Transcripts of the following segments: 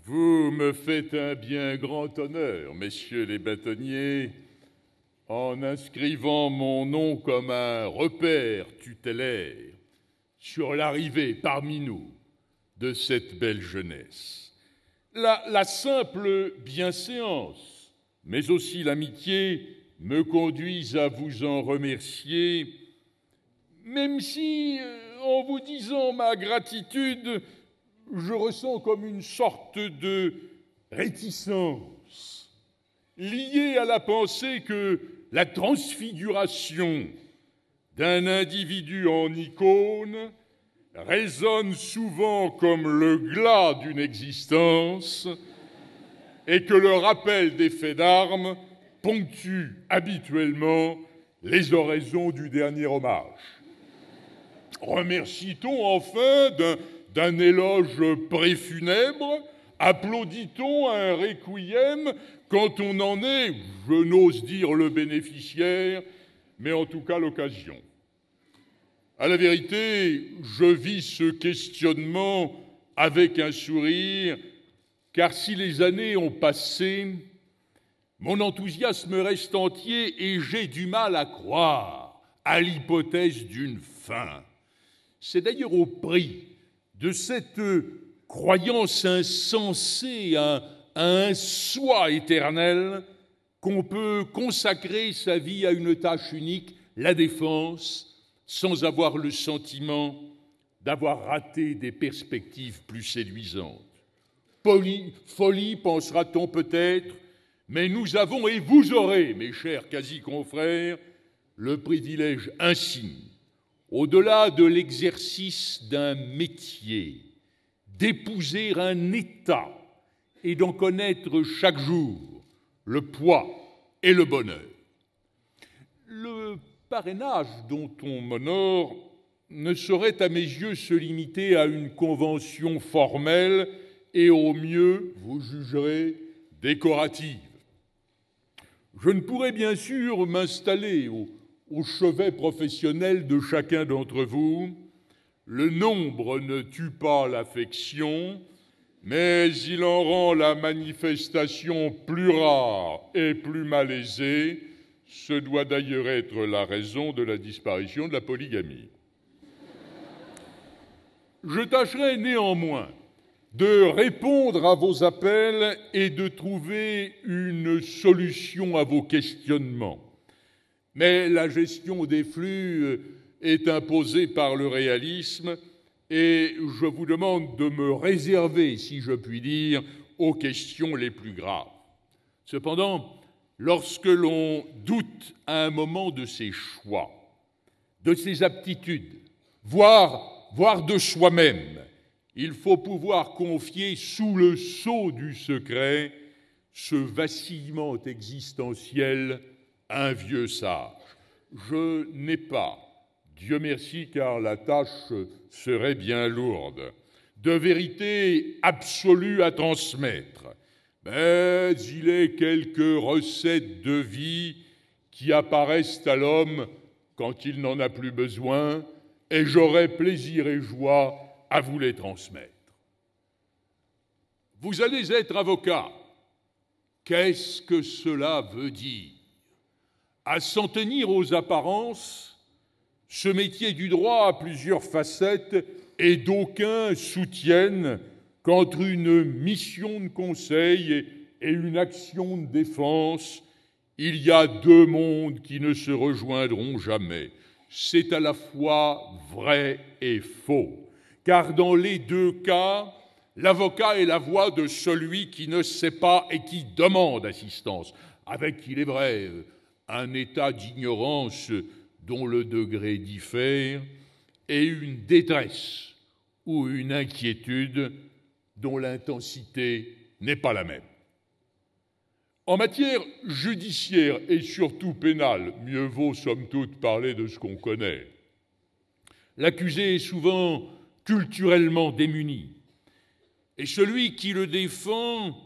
Vous me faites un bien grand honneur, messieurs les bâtonniers, en inscrivant mon nom comme un repère tutélaire sur l'arrivée parmi nous de cette belle jeunesse. La simple bienséance, mais aussi l'amitié, me conduisent à vous en remercier, même si, en vous disant ma gratitude, je ressens comme une sorte de réticence liée à la pensée que la transfiguration d'un individu en icône résonne souvent comme le glas d'une existence et que le rappel des faits d'armes ponctue habituellement les oraisons du dernier hommage. Remercie-t-on enfin d'un éloge préfunèbre? Applaudit-on à un requiem quand on en est, je n'ose dire le bénéficiaire, mais en tout cas l'occasion? À la vérité, je vis ce questionnement avec un sourire, car si les années ont passé, mon enthousiasme reste entier et j'ai du mal à croire à l'hypothèse d'une fin. C'est d'ailleurs au prix de cette croyance insensée à un soi éternel qu'on peut consacrer sa vie à une tâche unique, la défense, sans avoir le sentiment d'avoir raté des perspectives plus séduisantes. Folie, pensera-t-on peut-être, mais nous avons et vous aurez, mes chers quasi-confrères, le privilège insigne, au-delà de l'exercice d'un métier, d'épouser un état et d'en connaître chaque jour le poids et le bonheur. Le parrainage dont on m'honore ne saurait à mes yeux se limiter à une convention formelle et au mieux, vous jugerez, décorative. Je ne pourrais bien sûr m'installer au chevet professionnel de chacun d'entre vous. Le nombre ne tue pas l'affection, mais il en rend la manifestation plus rare et plus malaisée. Ce doit d'ailleurs être la raison de la disparition de la polygamie. Je tâcherai néanmoins de répondre à vos appels et de trouver une solution à vos questionnements. Mais la gestion des flux est imposée par le réalisme et je vous demande de me réserver, si je puis dire, aux questions les plus graves. Cependant, lorsque l'on doute à un moment de ses choix, de ses aptitudes, voire de soi-même, il faut pouvoir confier sous le sceau du secret ce vacillement existentiel à un vieux sage. Je n'ai pas, Dieu merci car la tâche serait bien lourde, de vérité absolue à transmettre, mais il est quelques recettes de vie qui apparaissent à l'homme quand il n'en a plus besoin, et j'aurai plaisir et joie à vous les transmettre. Vous allez être avocat. Qu'est-ce que cela veut dire? À s'en tenir aux apparences, ce métier du droit a plusieurs facettes et d'aucuns soutiennent qu'entre une mission de conseil et une action de défense, il y a deux mondes qui ne se rejoindront jamais. C'est à la fois vrai et faux. Car dans les deux cas, l'avocat est la voix de celui qui ne sait pas et qui demande assistance, avec, il est vrai, un état d'ignorance dont le degré diffère, et une détresse ou une inquiétude dont l'intensité n'est pas la même. En matière judiciaire et surtout pénale, mieux vaut somme toute parler de ce qu'on connaît, l'accusé est souvent culturellement démuni, et celui qui le défend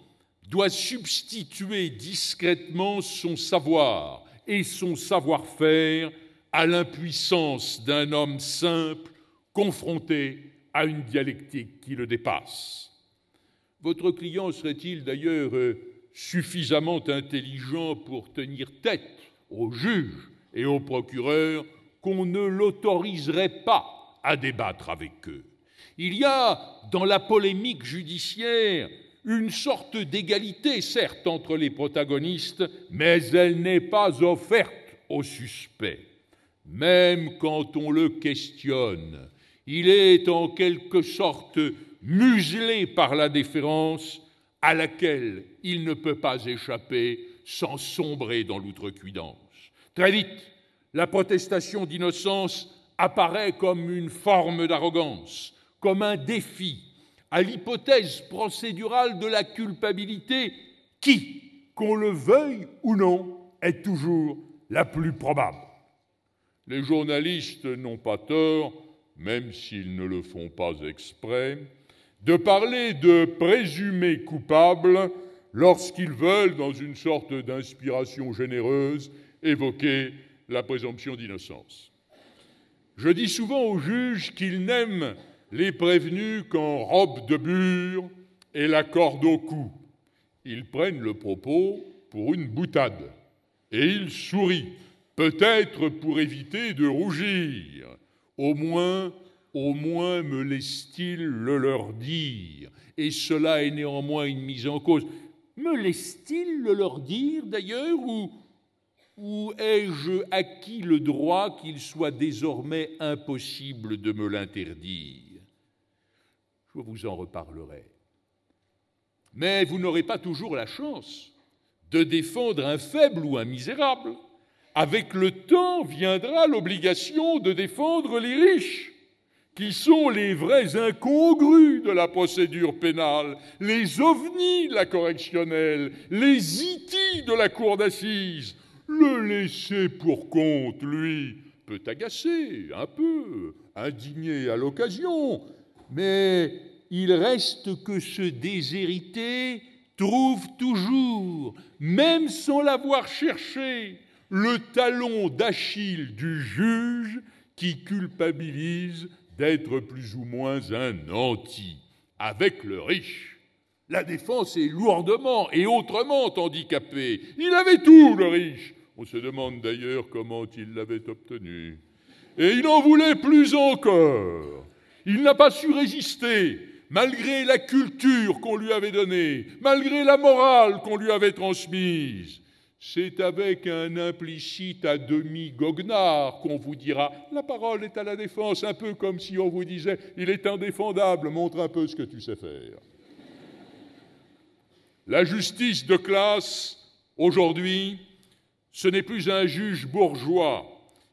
doit substituer discrètement son savoir et son savoir-faire à l'impuissance d'un homme simple confronté à une dialectique qui le dépasse. Votre client serait-il d'ailleurs suffisamment intelligent pour tenir tête aux juges et aux procureurs qu'on ne l'autoriserait pas à débattre avec eux? Il y a dans la polémique judiciaire une sorte d'égalité, certes, entre les protagonistes, mais elle n'est pas offerte aux suspects. Même quand on le questionne, il est en quelque sorte muselé par la déférence à laquelle il ne peut pas échapper sans sombrer dans l'outrecuidance. Très vite, la protestation d'innocence apparaît comme une forme d'arrogance, comme un défi à l'hypothèse procédurale de la culpabilité qui, qu'on le veuille ou non, est toujours la plus probable. Les journalistes n'ont pas tort, même s'ils ne le font pas exprès, de parler de présumés coupables lorsqu'ils veulent, dans une sorte d'inspiration généreuse, évoquer la présomption d'innocence. Je dis souvent aux juges qu'ils n'aiment les prévenus qu'en robe de bure et la corde au cou. Ils prennent le propos pour une boutade et ils sourient, peut-être pour éviter de rougir. Au moins me laisse-t-il le leur dire, et cela est néanmoins une mise en cause. Me laisse-t-il le leur dire, d'ailleurs, ou ai-je acquis le droit qu'il soit désormais impossible de me l'interdire? Je vous en reparlerai. Mais vous n'aurez pas toujours la chance de défendre un faible ou un misérable. Avec le temps viendra l'obligation de défendre les riches, qui sont les vrais incongrus de la procédure pénale, les ovnis de la correctionnelle, les itis de la cour d'assises. Le laisser pour compte, lui, peut agacer un peu, indigner à l'occasion, mais il reste que ce déshérité trouve toujours, même sans l'avoir cherché, le talon d'Achille du juge qui culpabilise d'être plus ou moins un nanti. Avec le riche, la défense est lourdement et autrement handicapée. Il avait tout, le riche. On se demande d'ailleurs comment il l'avait obtenu. Et il en voulait plus encore. Il n'a pas su résister, malgré la culture qu'on lui avait donnée, malgré la morale qu'on lui avait transmise. C'est avec un implicite à demi goguenard qu'on vous dira « La parole est à la défense », un peu comme si on vous disait « Il est indéfendable, montre un peu ce que tu sais faire ». La justice de classe, aujourd'hui, ce n'est plus un juge bourgeois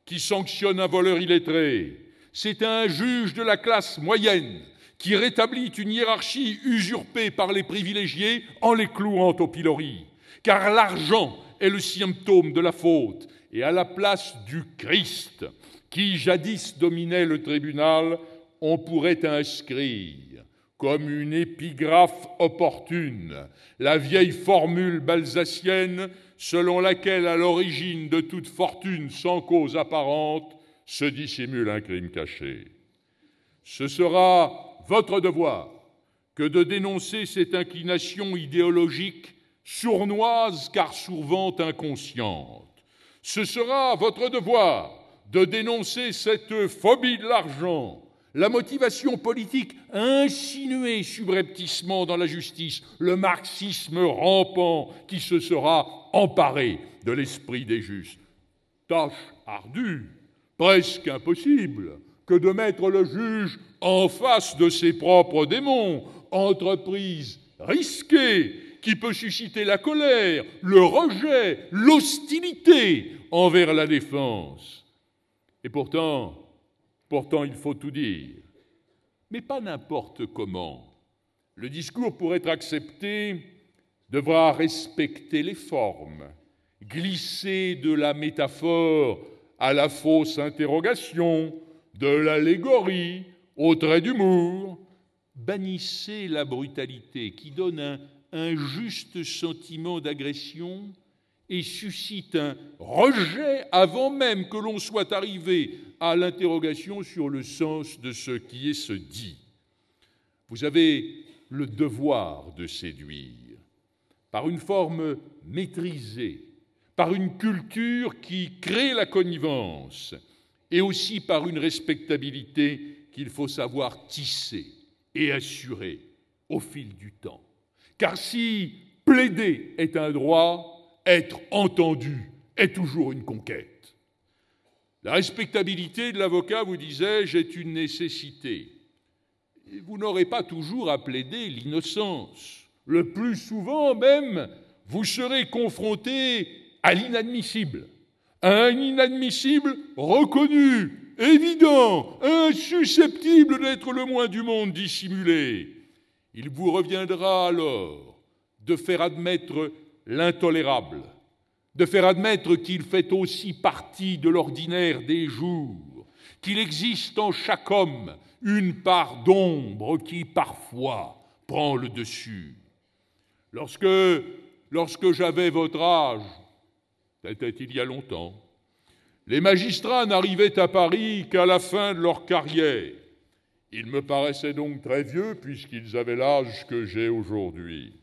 qui sanctionne un voleur illettré. C'est un juge de la classe moyenne qui rétablit une hiérarchie usurpée par les privilégiés en les clouant au pilori. Car l'argent est le symptôme de la faute, et à la place du Christ, qui jadis dominait le tribunal, on pourrait inscrire, comme une épigraphe opportune, la vieille formule balsacienne selon laquelle, à l'origine de toute fortune sans cause apparente, se dissimule un crime caché. Ce sera votre devoir que de dénoncer cette inclination idéologique sournoise car souvent inconsciente. Ce sera votre devoir de dénoncer cette phobie de l'argent, la motivation politique insinuée subrepticement dans la justice, le marxisme rampant qui se sera emparé de l'esprit des justes. Tâche ardue, presque impossible, que de mettre le juge en face de ses propres démons, entreprise risquée qui peut susciter la colère, le rejet, l'hostilité envers la défense. Et pourtant, il faut tout dire, mais pas n'importe comment. Le discours, pour être accepté, devra respecter les formes, glisser de la métaphore à la fausse interrogation, de l'allégorie au trait d'humour. Bannissez la brutalité qui donne un juste sentiment d'agression et suscite un rejet avant même que l'on soit arrivé à l'interrogation sur le sens de ce qui est se dit. Vous avez le devoir de séduire, par une forme maîtrisée, par une culture qui crée la connivence et aussi par une respectabilité qu'il faut savoir tisser et assurer au fil du temps. Car si plaider est un droit, être entendu est toujours une conquête. La respectabilité de l'avocat, vous disais-je, est une nécessité. Et vous n'aurez pas toujours à plaider l'innocence. Le plus souvent même, vous serez confronté à l'inadmissible, à un inadmissible reconnu, évident, insusceptible d'être le moins du monde dissimulé. Il vous reviendra alors de faire admettre l'intolérable, de faire admettre qu'il fait aussi partie de l'ordinaire des jours, qu'il existe en chaque homme une part d'ombre qui, parfois, prend le dessus. Lorsque j'avais votre âge, c'était il y a longtemps, les magistrats n'arrivaient à Paris qu'à la fin de leur carrière. Ils me paraissaient donc très vieux puisqu'ils avaient l'âge que j'ai aujourd'hui.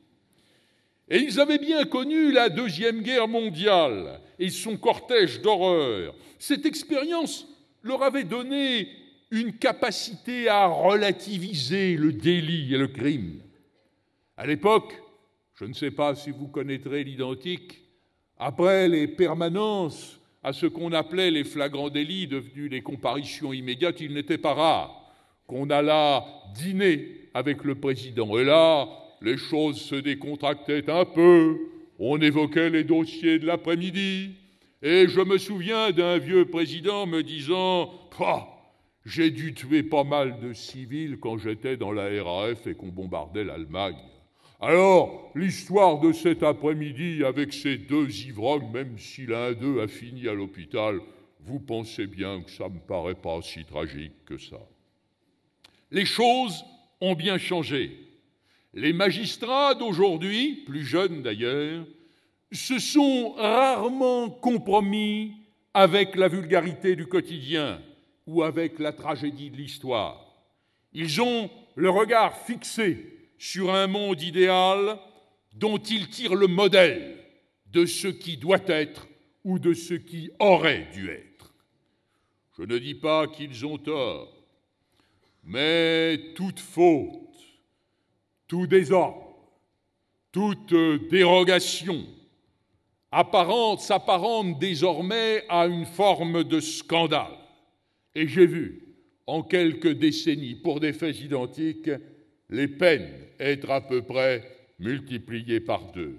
Et ils avaient bien connu la Deuxième Guerre mondiale et son cortège d'horreurs. Cette expérience leur avait donné une capacité à relativiser le délit et le crime. À l'époque, je ne sais pas si vous connaîtrez l'identique, après les permanences à ce qu'on appelait les flagrants délits devenus les comparutions immédiates, il n'était pas rare qu'on allât dîner avec le président. Et là, les choses se décontractaient un peu, on évoquait les dossiers de l'après-midi, et je me souviens d'un vieux président me disant « J'ai dû tuer pas mal de civils quand j'étais dans la RAF et qu'on bombardait l'Allemagne. Alors, l'histoire de cet après-midi avec ces deux ivrognes, même si l'un d'eux a fini à l'hôpital, vous pensez bien que ça me paraît pas si tragique que ça. » Les choses ont bien changé. Les magistrats d'aujourd'hui, plus jeunes d'ailleurs, se sont rarement compromis avec la vulgarité du quotidien ou avec la tragédie de l'histoire. Ils ont le regard fixé sur un monde idéal dont ils tirent le modèle de ce qui doit être ou de ce qui aurait dû être. Je ne dis pas qu'ils ont tort, mais toute faute, tout désordre, toute dérogation s'apparente désormais à une forme de scandale. Et j'ai vu, en quelques décennies, pour des faits identiques, les peines être à peu près multipliées par 2.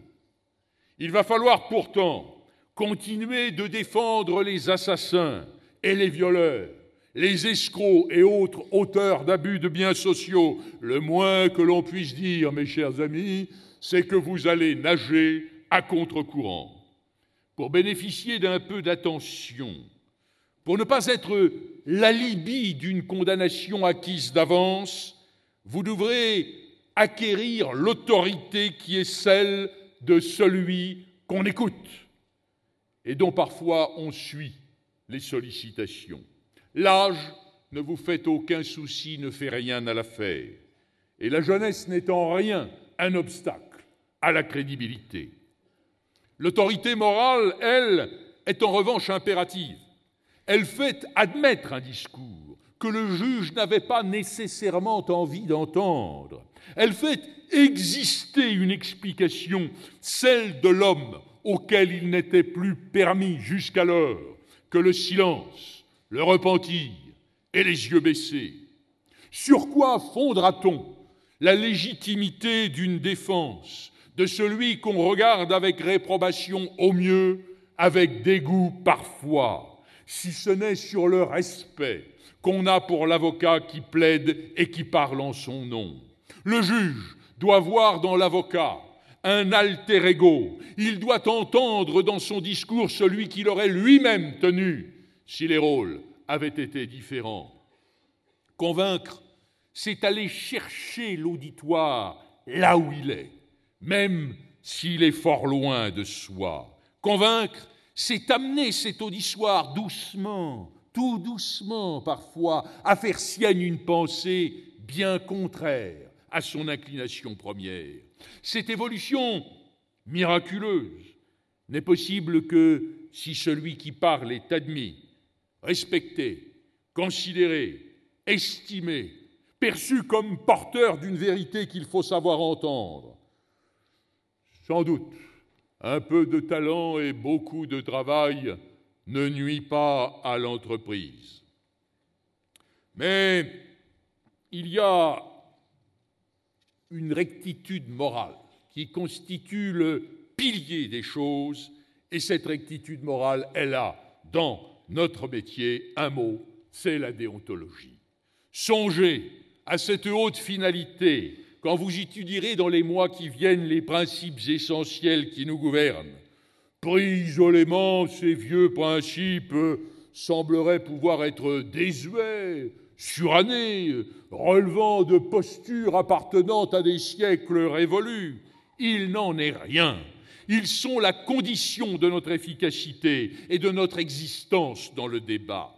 Il va falloir pourtant continuer de défendre les assassins et les violeurs, les escrocs et autres auteurs d'abus de biens sociaux. Le moins que l'on puisse dire, mes chers amis, c'est que vous allez nager à contre-courant. Pour bénéficier d'un peu d'attention, pour ne pas être l'alibi d'une condamnation acquise d'avance, vous devrez acquérir l'autorité qui est celle de celui qu'on écoute et dont parfois on suit les sollicitations. L'âge, ne vous faites aucun souci, ne fait rien à l'affaire. Et la jeunesse n'est en rien un obstacle à la crédibilité. L'autorité morale, elle, est en revanche impérative. Elle fait admettre un discours que le juge n'avait pas nécessairement envie d'entendre. Elle fait exister une explication, celle de l'homme auquel il n'était plus permis jusqu'alors que le silence, le repentir et les yeux baissés. Sur quoi fondera-t-on la légitimité d'une défense de celui qu'on regarde avec réprobation au mieux, avec dégoût parfois, si ce n'est sur le respect qu'on a pour l'avocat qui plaide et qui parle en son nom? Le juge doit voir dans l'avocat un alter ego. Il doit entendre dans son discours celui qu'il aurait lui-même tenu si les rôles avaient été différents. Convaincre, c'est aller chercher l'auditoire là où il est, même s'il est fort loin de soi. Convaincre, c'est amener cet auditoire doucement, tout doucement parfois, à faire sienne une pensée bien contraire à son inclination première. Cette évolution miraculeuse n'est possible que si celui qui parle est admis, respecté, considéré, estimé, perçu comme porteur d'une vérité qu'il faut savoir entendre. Sans doute, un peu de talent et beaucoup de travail ne nuit pas à l'entreprise. Mais il y a une rectitude morale qui constitue le pilier des choses, et cette rectitude morale, elle a, dans notre métier, un mot, c'est la déontologie. Songez à cette haute finalité quand vous étudierez dans les mois qui viennent les principes essentiels qui nous gouvernent. Pris isolément, ces vieux principes sembleraient pouvoir être désuets, surannés, relevant de postures appartenant à des siècles révolus. Il n'en est rien. Ils sont la condition de notre efficacité et de notre existence dans le débat.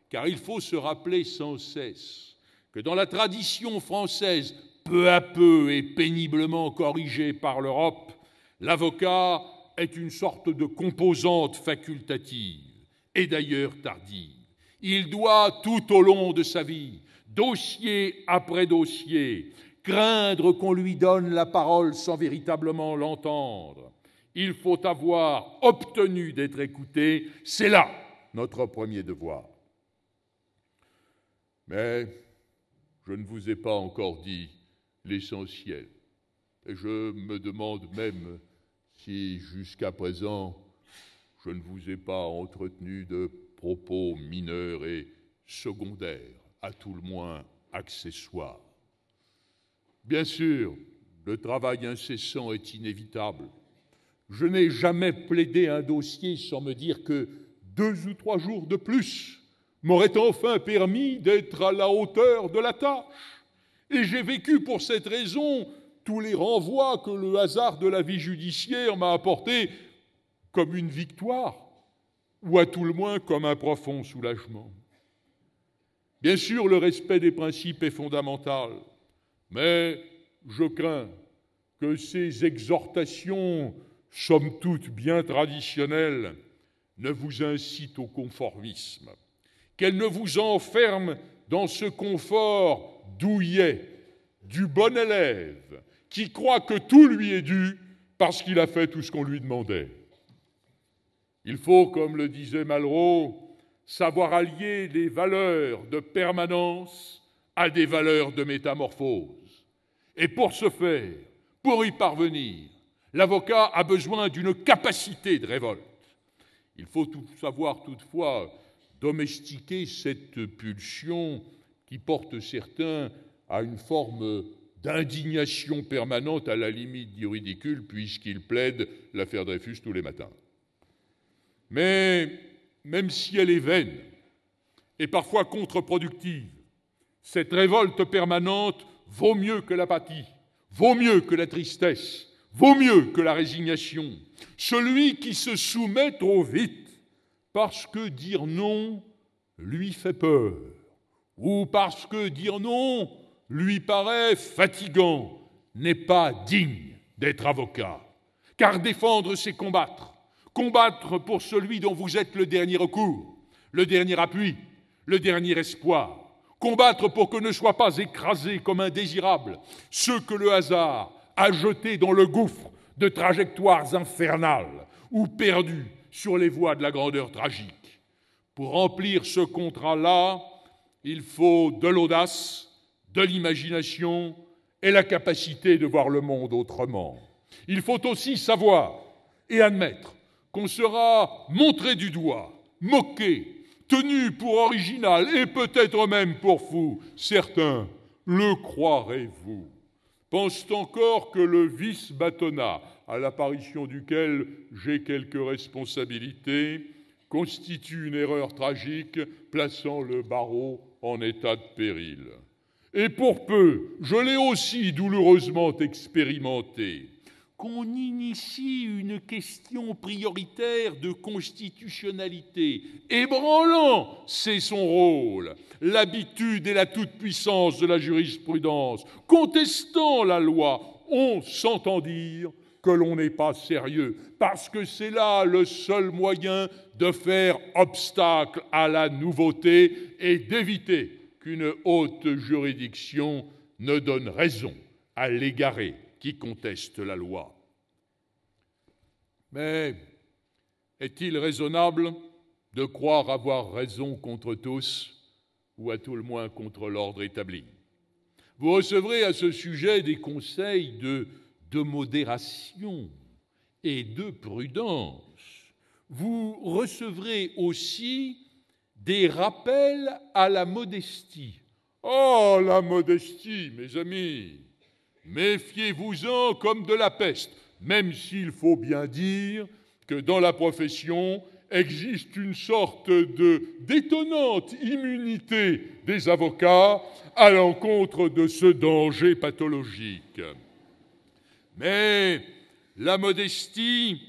Car il faut se rappeler sans cesse que dans la tradition française, peu à peu et péniblement corrigée par l'Europe, l'avocat est une sorte de composante facultative, et d'ailleurs tardive. Il doit, tout au long de sa vie, dossier après dossier, craindre qu'on lui donne la parole sans véritablement l'entendre. Il faut avoir obtenu d'être écouté, c'est là notre premier devoir. Mais je ne vous ai pas encore dit l'essentiel. Et je me demande même si, jusqu'à présent, je ne vous ai pas entretenu de propos mineurs et secondaires, à tout le moins accessoires. Bien sûr, le travail incessant est inévitable. Je n'ai jamais plaidé un dossier sans me dire que 2 ou 3 jours de plus m'auraient enfin permis d'être à la hauteur de la tâche. Et j'ai vécu pour cette raison tous les renvois que le hasard de la vie judiciaire m'a apportés comme une victoire, ou à tout le moins comme un profond soulagement. Bien sûr, le respect des principes est fondamental, mais je crains que ces exhortations, somme toute bien traditionnelles, ne vous incitent au conformisme, qu'elles ne vous enferment dans ce confort douillet du bon élève qui croit que tout lui est dû parce qu'il a fait tout ce qu'on lui demandait. Il faut, comme le disait Malraux, savoir allier des valeurs de permanence à des valeurs de métamorphose. Et pour ce faire, pour y parvenir, l'avocat a besoin d'une capacité de révolte. Il faut savoir toutefois domestiquer cette pulsion qui porte certains à une forme d'indignation permanente à la limite du ridicule puisqu'ils plaident l'affaire Dreyfus tous les matins. Mais même si elle est vaine et parfois contre-productive, cette révolte permanente vaut mieux que l'apathie, vaut mieux que la tristesse, vaut mieux que la résignation. Celui qui se soumet trop vite parce que dire non lui fait peur, ou parce que dire non lui paraît fatigant, n'est pas digne d'être avocat. Car défendre, c'est combattre. Combattre pour celui dont vous êtes le dernier recours, le dernier appui, le dernier espoir. Combattre pour que ne soient pas écrasés comme indésirables ceux que le hasard a jetés dans le gouffre de trajectoires infernales ou perdus sur les voies de la grandeur tragique. Pour remplir ce contrat-là, il faut de l'audace, de l'imagination et la capacité de voir le monde autrement. Il faut aussi savoir et admettre qu'on sera montré du doigt, moqué, tenu pour original et peut-être même pour fou. Certains, le croirez-vous, pensent encore que le vice bâtonnat, à l'apparition duquel j'ai quelques responsabilités, constitue une erreur tragique plaçant le barreau en état de péril. Et pour peu, je l'ai aussi douloureusement expérimenté, qu'on initie une question prioritaire de constitutionnalité. Ébranlant, c'est son rôle, l'habitude et la toute-puissance de la jurisprudence. Contestant la loi, on s'entend dire que l'on n'est pas sérieux, parce que c'est là le seul moyen de faire obstacle à la nouveauté et d'éviter qu'une haute juridiction ne donne raison à l'égaré qui conteste la loi. Mais est-il raisonnable de croire avoir raison contre tous, ou à tout le moins contre l'ordre établi? Vous recevrez à ce sujet des conseils de modération et de prudence. Vous recevrez aussi des rappels à la modestie. Oh, la modestie, mes amis! Méfiez-vous-en comme de la peste, même s'il faut bien dire que dans la profession existe une sorte d'étonnante immunité des avocats à l'encontre de ce danger pathologique. Mais la modestie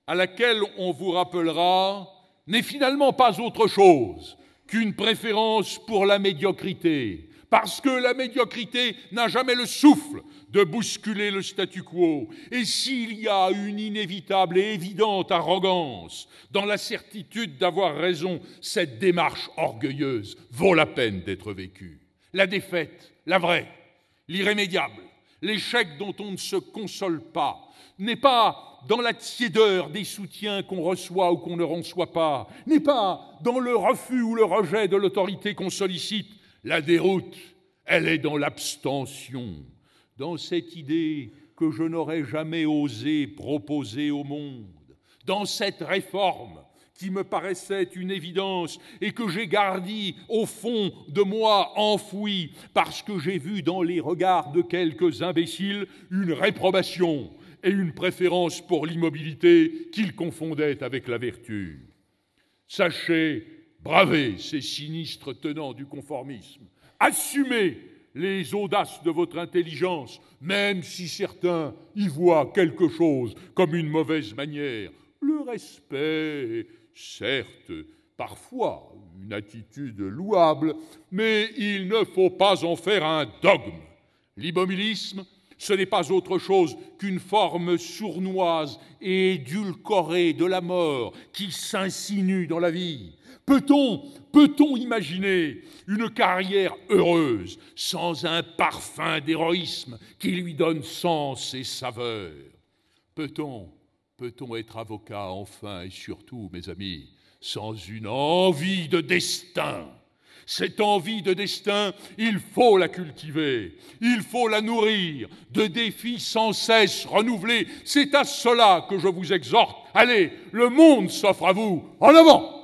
à laquelle on vous rappellera n'est finalement pas autre chose qu'une préférence pour la médiocrité, parce que la médiocrité n'a jamais le souffle de bousculer le statu quo. Et s'il y a une inévitable et évidente arrogance dans la certitude d'avoir raison, cette démarche orgueilleuse vaut la peine d'être vécue. La défaite, la vraie, l'irrémédiable, l'échec dont on ne se console pas, n'est pas dans la tiédeur des soutiens qu'on reçoit ou qu'on ne reçoit pas, n'est pas dans le refus ou le rejet de l'autorité qu'on sollicite. La déroute, elle est dans l'abstention, dans cette idée que je n'aurais jamais osé proposer au monde, dans cette réforme qui me paraissait une évidence et que j'ai gardie au fond de moi enfouie parce que j'ai vu dans les regards de quelques imbéciles une réprobation et une préférence pour l'immobilité qu'ils confondaient avec la vertu. Sachez braver ces sinistres tenants du conformisme, assumez les audaces de votre intelligence, même si certains y voient quelque chose comme une mauvaise manière. Le respect, certes, parfois une attitude louable, mais il ne faut pas en faire un dogme. L'immobilisme, ce n'est pas autre chose qu'une forme sournoise et édulcorée de la mort qui s'insinue dans la vie. Peut-on imaginer une carrière heureuse sans un parfum d'héroïsme qui lui donne sens et saveur? Peut-on être avocat, enfin, et surtout, mes amis, sans une envie de destin? Cette envie de destin, il faut la cultiver, il faut la nourrir de défis sans cesse renouvelés. C'est à cela que je vous exhorte. Allez, le monde s'offre à vous. En avant!